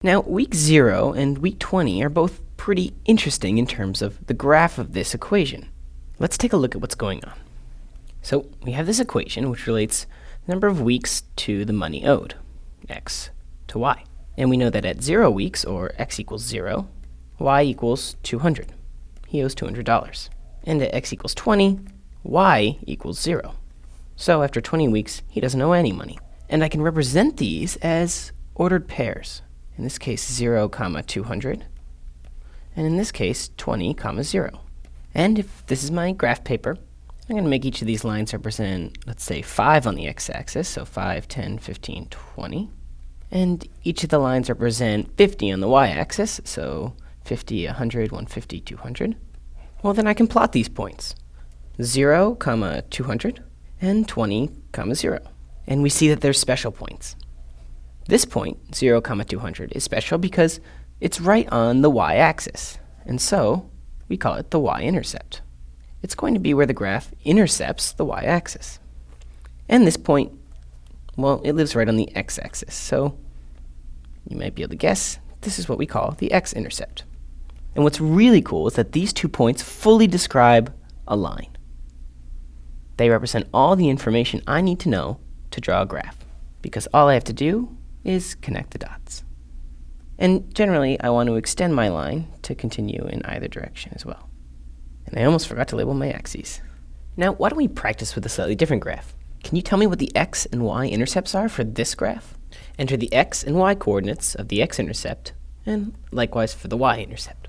Now, week 0 and week 20 are both pretty interesting in terms of the graph of this equation. Let's take a look at what's going on. So we have this equation which relates the number of weeks to the money owed, x to y. And we know that at 0 weeks, or x equals 0, y equals 200. He owes $200. And at x equals 20, y equals 0. So after 20 weeks, he doesn't owe any money. And I can represent these as ordered pairs. In this case, 0, 200. And in this case, 20, 0. And if this is my graph paper, I'm going to make each of these lines represent, let's say, 5 on the x-axis, so 5, 10, 15, 20. And each of the lines represent 50 on the y-axis, so 50, 100, 150, 200. Well, then I can plot these points, 0, 200, and 20, 0. And we see that they're special points. This point, 0, 200, is special because it's right on the y-axis, and so we call it the y-intercept. It's going to be where the graph intercepts the y-axis. And this point, well, it lives right on the x-axis, so you might be able to guess this is what we call the x-intercept. And what's really cool is that these 2 points fully describe a line. They represent all the information I need to know to draw a graph, because all I have to do is connect the dots. And generally, I want to extend my line to continue in either direction as well. And I almost forgot to label my axes. Now, why don't we practice with a slightly different graph? Can you tell me what the x and y intercepts are for this graph? Enter the x and y coordinates of the x-intercept, and likewise for the y-intercept.